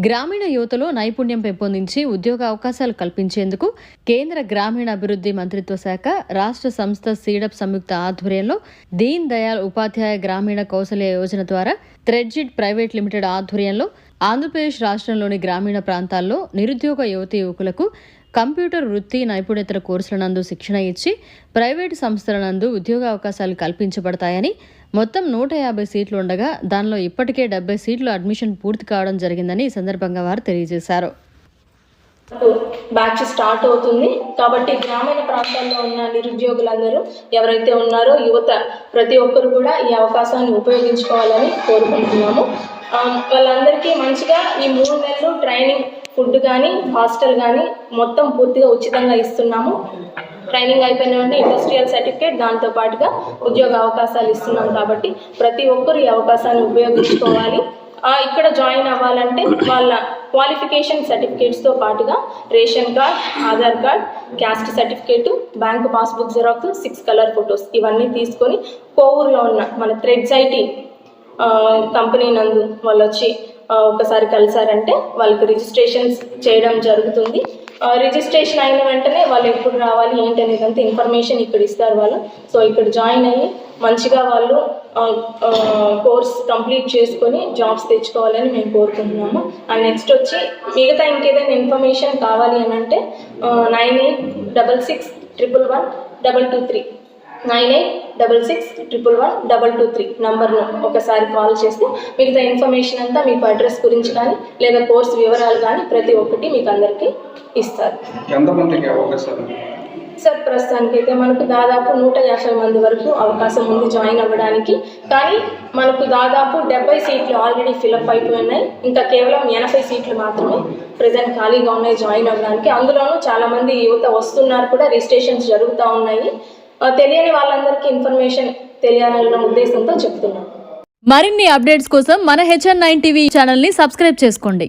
గ్రామీణ యువతలో నైపుణ్యం పెంపొందించి ఉద్యోగ అవకాశాలు కల్పించేందుకు కేంద్ర గ్రామీణాభివృద్ధి మంత్రిత్వ శాఖ రాష్ట్ర సంస్థ సీడప్ సంయుక్త ఆధ్వర్యంలో దీన్ దయాళ్ ఉపాధ్యాయ గ్రామీణ కౌశల్య యోజన ద్వారా థ్రెడ్జిట్ ప్రైవేట్ లిమిటెడ్ ఆధ్వర్యంలో ఆంధ్రప్రదేశ్ రాష్ట్రంలోని గ్రామీణ ప్రాంతాల్లో నిరుద్యోగ యువతీ యువకులకు కంప్యూటర్ వృత్తి నైపుణ్యతర కోర్సుల నందు శిక్షణ ఇచ్చి ప్రైవేటు సంస్థల నందు ఉద్యోగ అవకాశాలు కల్పించబడతాయని మొత్తం 150 సీట్లు ఉండగా దానిలో ఇప్పటికే 70 సీట్లు అడ్మిషన్ పూర్తి కావడం జరిగిందని ఈ సందర్భంగా వారు తెలియజేశారు. బ్యాచ్ స్టార్ట్ అవుతుంది కాబట్టి గ్రామీణ ప్రాంతాల్లో ఉన్న నిరుద్యోగులందరూ ఎవరైతే ఉన్నారో యువత ప్రతి ఒక్కరు కూడా ఈ అవకాశాన్ని ఉపయోగించుకోవాలని కోరుకుంటున్నాము. వాళ్ళందరికీ మంచిగా ఈ 3 నెలలు ట్రైనింగ్, ఫుడ్ కానీ హాస్టల్ కానీ మొత్తం పూర్తిగా ఉచితంగా ఇస్తున్నాము. ట్రైనింగ్ అయిపోయిన వెంటనే ఇండస్ట్రియల్ సర్టిఫికేట్, దాంతో పాటుగా ఉద్యోగ అవకాశాలు ఇస్తున్నాం కాబట్టి ప్రతి ఒక్కరు ఈ అవకాశాన్ని ఉపయోగించుకోవాలి. ఇక్కడ జాయిన్ అవ్వాలంటే వాళ్ళ క్వాలిఫికేషన్ సర్టిఫికేట్స్తో పాటుగా ration card, Aadhaar card, caste certificate, bank passbook xerox, 6 colour photos ఇవన్నీ తీసుకొని కోవూరులో ఉన్న మన థ్రెడ్జైట్ కంపెనీ నందు వాళ్ళు వచ్చి ఒకసారి కలిసారంటే వాళ్ళకి రిజిస్ట్రేషన్స్ చేయడం జరుగుతుంది. రిజిస్ట్రేషన్ అయిన వెంటనే వాళ్ళు ఎప్పుడు రావాలి ఏంటి అనేదంతా ఇన్ఫర్మేషన్ ఇక్కడ ఇస్తారు వాళ్ళు. సో ఇక్కడ జాయిన్ అయ్యి మంచిగా వాళ్ళు కోర్స్ కంప్లీట్ చేసుకొని జాబ్స్ తెచ్చుకోవాలని మేము కోరుకుంటున్నాము. అండ్ నెక్స్ట్ వచ్చి మిగతా ఇంకేదైనా ఇన్ఫర్మేషన్ కావాలి అని అంటే 9866111223 9866111223 నంబర్ను ఒకసారి కాల్ చేస్తే మిగతా ఇన్ఫర్మేషన్ అంతా మీకు అడ్రస్ గురించి కానీ లేదా కోర్స్ వివరాలు కానీ ప్రతి ఒక్కటి మీకు అందరికీ ఇస్తారు. సార్ ప్రస్తుతానికైతే మనకు దాదాపు 150 మంది వరకు అవకాశం ఉంది జాయిన్ అవ్వడానికి. కానీ మనకు దాదాపు 70 సీట్లు ఆల్రెడీ ఫిలప్ అయిపోయినాయి. ఇంకా కేవలం 80 సీట్లు మాత్రమే ప్రజెంట్ ఖాళీగా ఉన్నాయి జాయిన్ అవ్వడానికి. అందులోనూ చాలామంది యువత వస్తున్నారు కూడా, రిజిస్ట్రేషన్స్ జరుగుతూ ఉన్నాయి. తెలియని వాళ్ళందరికీ ఇన్ఫర్మేషన్ తెలియాలన్న ఉద్దేశంతో చెప్తున్నాను. మరిన్ని అప్డేట్స్ కోసం మన HN9 టీవీ ఛానల్ని సబ్స్క్రైబ్ చేసుకోండి.